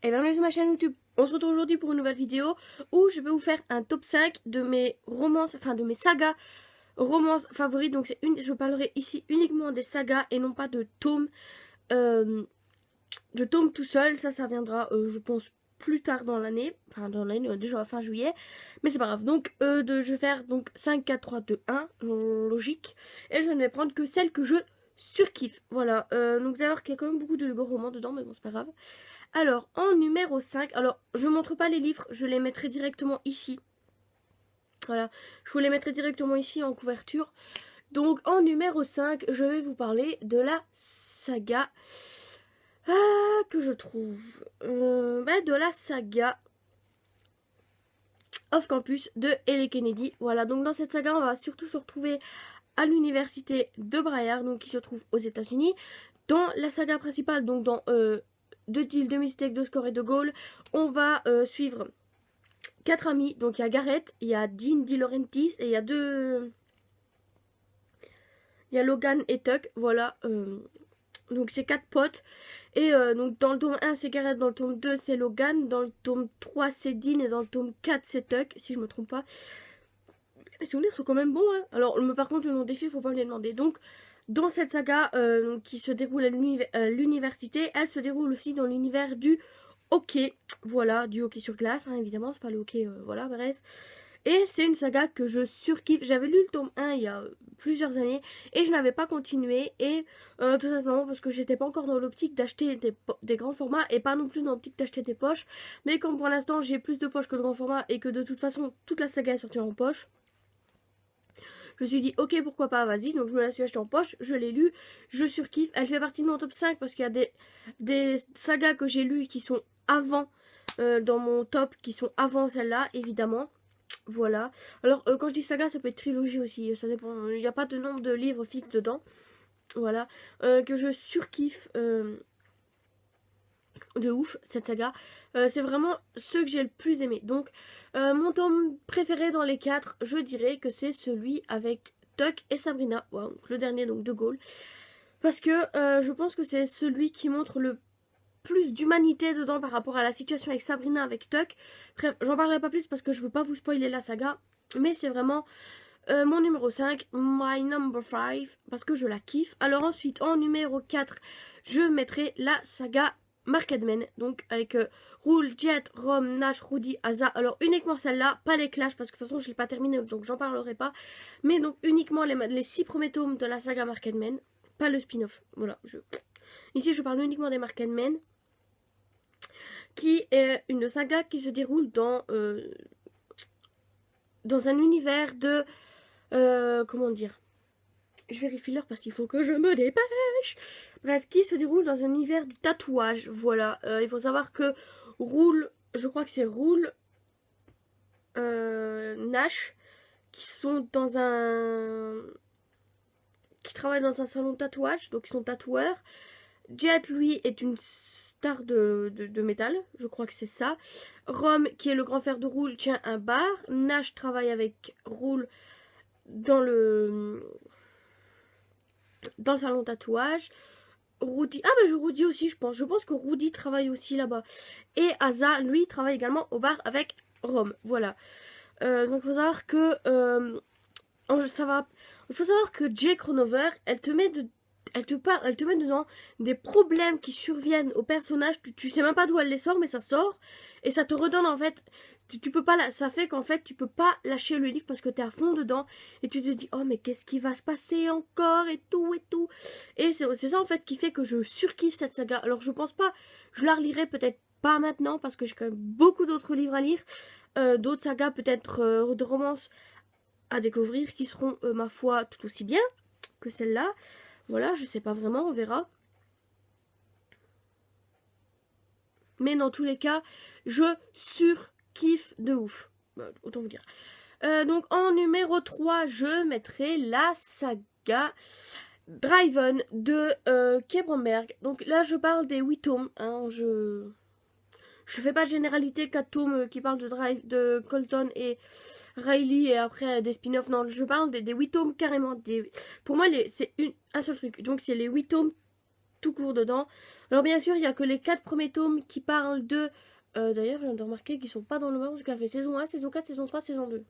Et bienvenue sur ma chaîne YouTube. On se retrouve aujourd'hui pour une nouvelle vidéo où je vais vous faire un top 5 de mes romances, enfin de mes sagas romances favorites. Donc je parlerai ici uniquement des sagas et non pas de tomes tout seul. Ça viendra je pense plus tard dans l'année. Enfin dans l'année, déjà fin juillet. Mais c'est pas grave. Donc je vais faire donc 5, 4, 3, 2, 1. Logique. Et je ne vais prendre que celles que je surkiffe. Voilà. Donc vous allez voir qu'il y a quand même beaucoup de gros romans dedans, mais bon c'est pas grave. Alors, en numéro 5, alors je ne montre pas les livres, je les mettrai directement ici. Voilà, je vous les mettrai directement ici en couverture. Donc, en numéro 5, je vais vous parler de la saga que je trouve. De la saga Off Campus de Ellie Kennedy. Voilà, donc dans cette saga, on va surtout se retrouver à l'université de Briar, donc qui se trouve aux États-Unis. Dans la saga principale, donc dans de Deal, de Mistake, de Score et de Goal, on va suivre 4 amis. Donc il y a Gareth, il y a Dean De Laurentiis et il y a il y a Logan et Tuck. Voilà. Donc c'est 4 potes. Et donc dans le tome 1 c'est Gareth, dans le tome 2 c'est Logan, dans le tome 3 c'est Dean et dans le tome 4 c'est Tuck, si je me trompe pas. Les souvenirs sont quand même bons, hein. Alors par contre le nom des filles faut pas me les demander. Donc dans cette saga qui se déroule à l'université, elle se déroule aussi dans l'univers du hockey. Voilà, du hockey sur glace, hein, évidemment, c'est pas le hockey, voilà, bref. Et c'est une saga que je surkiffe. J'avais lu le tome 1 il y a plusieurs années et je n'avais pas continué. Et tout simplement parce que j'étais pas encore dans l'optique d'acheter des grands formats et pas non plus dans l'optique d'acheter des poches. Mais comme pour l'instant j'ai plus de poches que de grands formats et que de toute façon toute la saga est sortie en poche, je me suis dit ok pourquoi pas, vas-y. Donc je me la suis achetée en poche, je l'ai lu, je surkiffe. Elle fait partie de mon top 5 parce qu'il y a des sagas que j'ai lues qui sont avant dans mon top, qui sont avant celle-là évidemment. Voilà. Alors quand je dis saga ça peut être trilogie aussi, ça dépend, il n'y a pas de nombre de livres fixe dedans. Voilà. Que je surkiffe de ouf cette saga. C'est vraiment ce que j'ai le plus aimé. Donc mon tome préféré dans les 4, je dirais que c'est celui avec Tuck et Sabrina. Wow, donc le dernier donc de Gaulle. Parce que je pense que c'est celui qui montre le plus d'humanité dedans par rapport à la situation avec Sabrina, avec Tuck. Bref, j'en parlerai pas plus parce que je veux pas vous spoiler la saga. Mais c'est vraiment mon numéro 5, my number 5, parce que je la kiffe. Alors ensuite, en numéro 4, je mettrai la saga Marketman. Donc avec Rule, Jet, Rom, Nash, Rudy, Asa. Alors uniquement celle-là, pas les Clash parce que de toute façon je l'ai pas terminé donc j'en parlerai pas. Mais donc uniquement les 6 premiers tomes de la saga Marketman, pas le spin-off. Voilà, ici je parle uniquement des Marketman, qui est une saga qui se déroule dans un univers de comment dire, je vérifie l'heure parce qu'il faut que je me dépêche. Bref, qui se déroule dans un univers du tatouage. Voilà, il faut savoir que Roule, je crois que c'est Roule, Nash, qui sont qui travaillent dans un salon de tatouage, donc ils sont tatoueurs. Jet, lui, est une star de métal, je crois que c'est ça. Rom, qui est le grand frère de Roule, tient un bar. Nash travaille avec Roule dans le salon de tatouage. Rudy, ah bah Rudy aussi je pense que Rudy travaille aussi là-bas. Et Asa, lui, travaille également au bar avec Rom, voilà. Donc il faut savoir que il faut savoir que Jay Cronover, elle te met dedans des problèmes qui surviennent au personnage. Tu sais même pas d'où elle les sort, mais ça sort et ça te redonne en fait. Tu peux pas, ça fait qu'en fait tu peux pas lâcher le livre parce que t'es à fond dedans et tu te dis oh mais qu'est-ce qui va se passer encore et tout et tout. Et c'est ça en fait qui fait que je surkiffe cette saga. Alors je pense pas, je la relirai peut-être pas maintenant parce que j'ai quand même beaucoup d'autres livres à lire, d'autres sagas peut-être de romances à découvrir qui seront ma foi tout aussi bien que celle-là. Voilà, je sais pas vraiment, on verra. Mais dans tous les cas, je surkiffe de ouf. Autant vous dire. Donc en numéro 3, je mettrai la saga Driven de Kay Bromberg. Donc là, je parle des 8 tomes. Hein, je fais pas de généralité, 4 tomes qui parlent de Colton et Riley et après des spin-offs. Non, je parle des 8 tomes carrément. Pour moi, c'est un seul truc. Donc c'est les 8 tomes tout court dedans. Alors bien sûr, il n'y a que les 4 premiers tomes qui parlent de... D'ailleurs, je viens de remarquer qu'ils sont pas dans le ordre parce qu'il y avait saison 1, saison 4, saison 3, saison 2.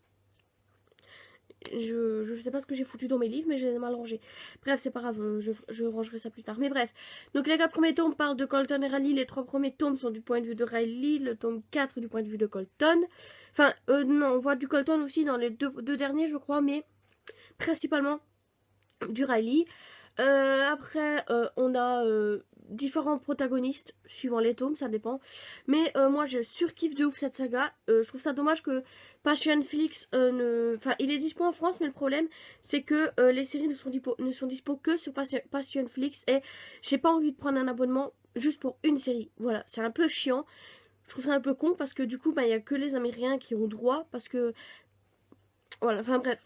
Je sais pas ce que j'ai foutu dans mes livres, mais j'ai mal rangé. Bref, c'est pas grave, je rangerai ça plus tard. Mais bref, donc les 4 premiers tomes parlent de Colton et Riley. Les 3 premiers tomes sont du point de vue de Riley. Le tome 4 du point de vue de Colton. Enfin, non, on voit du Colton aussi dans les deux derniers, je crois, mais principalement du Riley. Après, on a différents protagonistes suivant les tomes, ça dépend. Mais moi, je surkiffe de ouf cette saga. Je trouve ça dommage que Passionflix Enfin, il est dispo en France, mais le problème, c'est que les séries ne sont dispo que sur Passionflix. Et j'ai pas envie de prendre un abonnement juste pour une série. Voilà, c'est un peu chiant. Je trouve ça un peu con parce que du coup, bah, il n'y a que les Américains qui ont droit. Parce que voilà, enfin bref,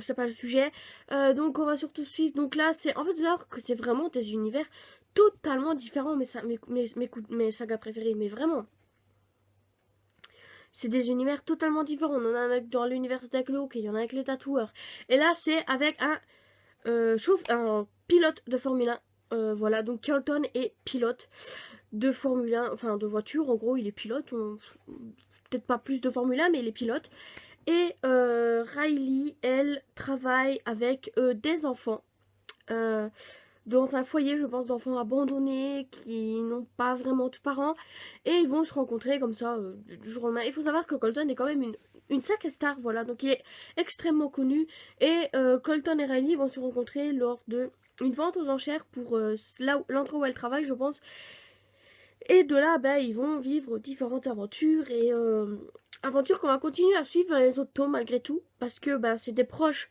c'est pas le sujet. Donc on va surtout suivre. Donc là, c'est en fait alors que c'est vraiment des univers totalement différents. Mais ça, mes sagas préférées, mais vraiment. C'est des univers totalement différents. On en a avec dans l'univers de Deathloop, et il y en a avec les tatoueurs. Et là, c'est avec un pilote de Formule 1. Voilà, donc Colton est pilote de Formule 1, enfin de voiture. En gros, il est pilote. Peut-être pas plus de Formule 1, mais il est pilote. Et Riley, elle, travaille avec des enfants dans un foyer, je pense, d'enfants abandonnés qui n'ont pas vraiment de parents. Et ils vont se rencontrer comme ça du jour au lendemain. Il faut savoir que Colton est quand même une sacrée star, voilà. Donc il est extrêmement connu. Et Colton et Riley vont se rencontrer lors de une vente aux enchères pour l'endroit où elle travaille, je pense. Et de là, bah, ils vont vivre différentes aventures et aventures qu'on va continuer à suivre dans les autres tomes malgré tout. Parce que bah, c'est des proches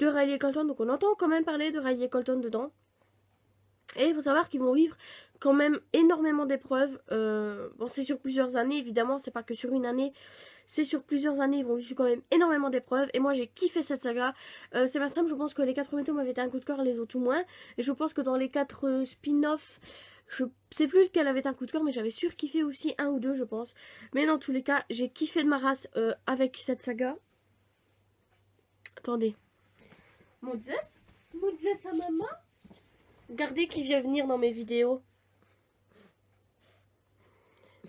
de Riley et Colton, donc on entend quand même parler de Riley et Colton dedans. Et il faut savoir qu'ils vont vivre quand même énormément d'épreuves. Bon, c'est sur plusieurs années, évidemment, c'est pas que sur une année. C'est sur plusieurs années, ils vont vivre quand même énormément d'épreuves. Et moi, j'ai kiffé cette saga. C'est pas simple, je pense que les 4 premiers tomes avaient été un coup de cœur, les autres moins. Et je pense que dans les 4 spin-offs, je sais plus lequel avait un coup de cœur, mais j'avais surkiffé aussi un ou deux, je pense. Mais dans tous les cas, j'ai kiffé de ma race avec cette saga. Attendez. Moses à maman. Regardez qui vient venir dans mes vidéos.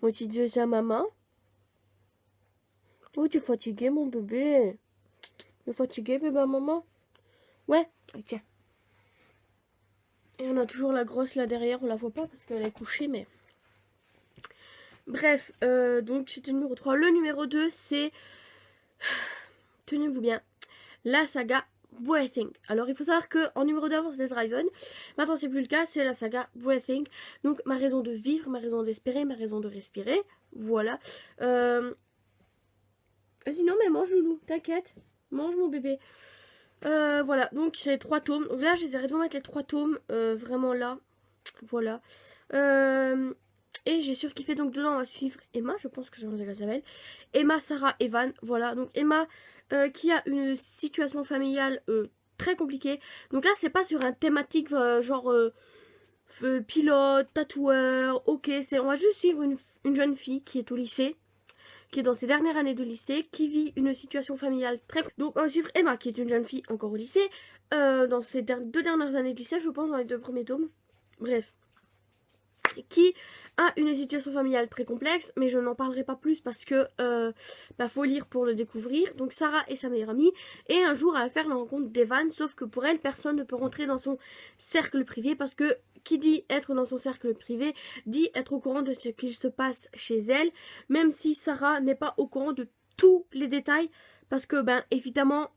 Moses à maman. Oh, tu es fatigué, mon bébé. Tu es fatigué, bébé à maman? Ouais. Oh, tiens. Et on a toujours la grosse là derrière, on la voit pas parce qu'elle est couchée, mais... Bref, donc c'était le numéro 3. Le numéro 2, c'est... Tenez-vous bien. La saga Breathing. Alors, il faut savoir qu'en numéro 2, avant, c'était Driven. Maintenant, c'est plus le cas, c'est la saga Breathing. Donc, ma raison de vivre, ma raison d'espérer, ma raison de respirer. Voilà. Vas-y, non, mais mange, Loulou, t'inquiète. Mange, mon bébé. Voilà, donc c'est 3 tomes. Donc là, j'essaierai de vous mettre les 3 tomes vraiment là. Voilà. Et j'ai surkiffé. Donc dedans, on va suivre Emma. Je pense que c'est comme ça qu'elle s'appelle. Emma, Sarah, Evan. Voilà. Donc Emma qui a une situation familiale très compliquée. Donc là, c'est pas sur un thématique genre pilote, tatoueur. Ok, on va juste suivre une jeune fille qui est au lycée, qui est dans ses dernières années de lycée, qui vit une situation familiale très... Donc on va suivre Emma, qui est une jeune fille encore au lycée, dans ses 2 dernières années de lycée, je pense, dans les 2 premiers tomes. Bref. Qui a une situation familiale très complexe, mais je n'en parlerai pas plus parce que faut lire pour le découvrir. Donc Sarah est sa meilleure amie, et un jour elle va faire la rencontre d'Evan, sauf que pour elle, personne ne peut rentrer dans son cercle privé, parce que qui dit être dans son cercle privé dit être au courant de ce qu'il se passe chez elle, même si Sarah n'est pas au courant de tous les détails, parce que évidemment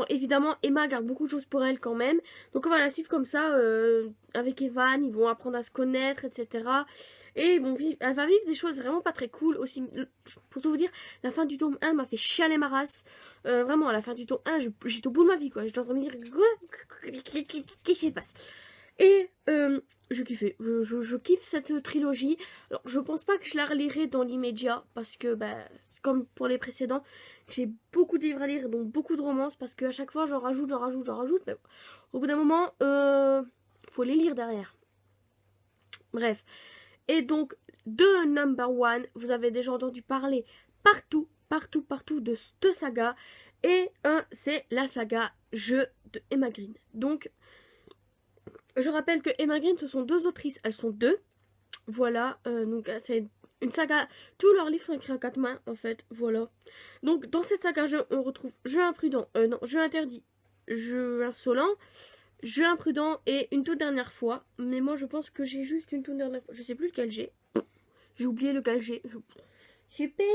évidemment Emma garde beaucoup de choses pour elle quand même. Donc on va la suivre comme ça avec Evan, ils vont apprendre à se connaître, etc. Et elle va vivre des choses vraiment pas très cool aussi. Pour tout vous dire, la fin du tome 1 m'a fait chialer ma race. Vraiment, à la fin du tome 1, j'étais au bout de ma vie, quoi. J'étais en train de me dire, qu'est-ce qui se passe? Et je kiffais. Je kiffe cette trilogie. Alors, je pense pas que je la relirai dans l'immédiat, parce que, comme pour les précédents, j'ai beaucoup de livres à lire, donc beaucoup de romances, parce qu'à chaque fois, j'en rajoute. Mais au bout d'un moment, faut les lire derrière. Bref. Et donc, de Number One, vous avez déjà entendu parler partout de cette saga. Et c'est la saga Jeu de Emma Green. Donc, Je rappelle que Emma Green, ce sont 2 autrices, elles sont 2. Voilà, donc c'est une saga, tous leurs livres sont écrits à 4 mains en fait, voilà. Donc dans cette saga, on retrouve jeu imprudent, non, jeu interdit, jeu insolent, jeu imprudent et une toute dernière fois. Mais moi je pense que j'ai juste une toute dernière fois, je sais plus lequel j'ai. J'ai oublié lequel j'ai. Super.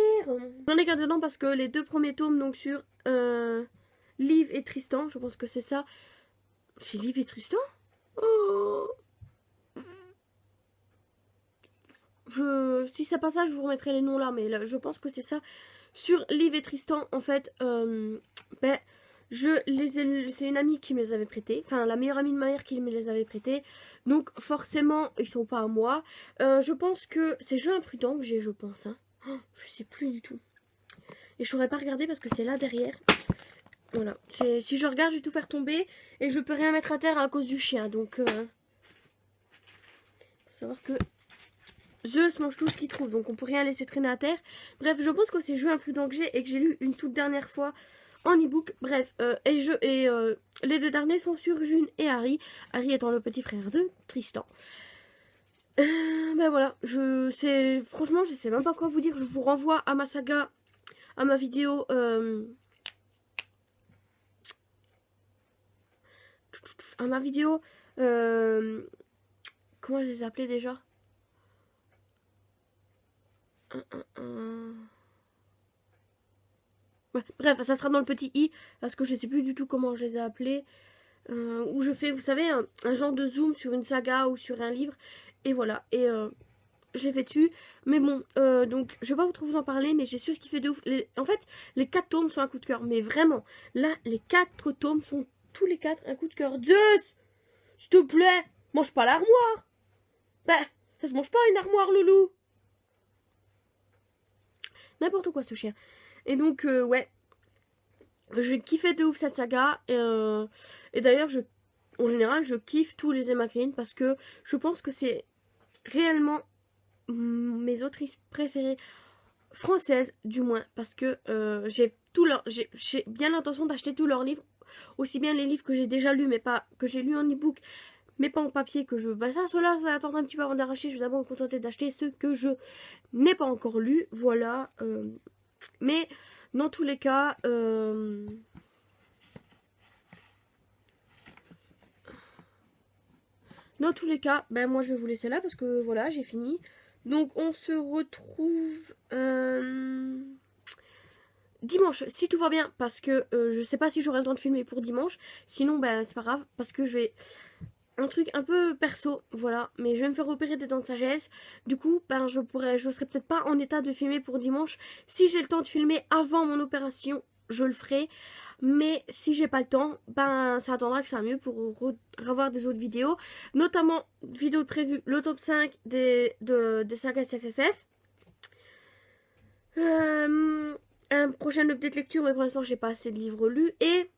J'en ai gardé dedans parce que les 2 premiers tomes, donc sur Liv et Tristan, je pense que c'est ça. C'est Liv et Tristan? Oh. Si c'est pas ça, je vous remettrai les noms là, mais là, je pense que c'est ça. Sur Liv et Tristan, en fait, ben, c'est une amie qui me les avait prêtés. Enfin, la meilleure amie de ma mère qui me les avait prêtés. Donc, forcément, ils sont pas à moi. Je pense que c'est Jeu imprudent que j'ai, je pense. Hein. Oh, je sais plus du tout. Et je saurais pas regarder parce que c'est là derrière. Voilà. Si je regarde, je vais tout faire tomber. Et je peux rien mettre à terre à cause du chien. Donc, faut savoir que Zeus mange tout ce qu'il trouve, donc on peut rien laisser traîner à terre. Bref, je pense que c'est Jeu imprudent que j'ai et que j'ai lu une toute dernière fois en ebook. Bref, les 2 derniers sont sur June et Harry. Harry étant le petit frère de Tristan. Ben voilà, franchement, je sais même pas quoi vous dire. Je vous renvoie à ma saga, à ma vidéo. À ma vidéo. Comment je les ai appelés déjà? Ouais, bref, ça sera dans le petit i, parce que je sais plus du tout comment je les ai appelés. Où je fais, vous savez, un genre de zoom sur une saga ou sur un livre. Et voilà, et j'ai fait dessus. Mais bon, donc je vais pas vous en parler, mais j'ai surkiffé de ouf. En fait, les 4 tomes sont un coup de cœur, mais vraiment, là, les 4 tomes sont tous les 4 un coup de cœur. Zeus, s'il te plaît, mange pas l'armoire. Bah, ça se mange pas une armoire, loulou. N'importe quoi ce chien. Et donc, ouais, j'ai kiffé de ouf cette saga. Et d'ailleurs, en général, je kiffe tous les Emma Green parce que je pense que c'est réellement mes autrices préférées françaises, du moins. Parce que j'ai bien l'intention d'acheter tous leurs livres. Aussi bien les livres que j'ai déjà lus, mais pas que j'ai lus en ebook, mais pas en papier. Bah ça va attendre un petit peu avant d'arracher. Je vais d'abord me contenter d'acheter ceux que je n'ai pas encore lus. Voilà. Mais dans tous les cas, ben moi je vais vous laisser là parce que voilà, j'ai fini. Donc on se retrouve dimanche, si tout va bien, parce que je sais pas si j'aurai le temps de filmer pour dimanche. Sinon, ben c'est pas grave, parce que je vais... Un truc un peu perso, voilà, mais je vais me faire opérer des dents de sagesse. Du coup, ben je serai peut-être pas en état de filmer pour dimanche. Si j'ai le temps de filmer avant mon opération, je le ferai. Mais si j'ai pas le temps, ben ça attendra que ça va mieux pour revoir des autres vidéos. Notamment, vidéo prévue, le top 5 des sagas SFFF. Un prochain update lecture, mais pour l'instant j'ai pas assez de livres lus. Et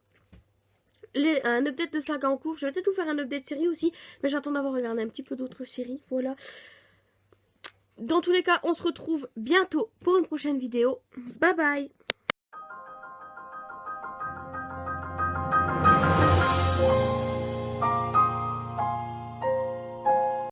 un update de saga en cours. Je vais peut-être vous faire un update série aussi, mais j'attends d'avoir regardé un petit peu d'autres séries. Voilà. Dans tous les cas, on se retrouve bientôt pour une prochaine vidéo. Bye bye.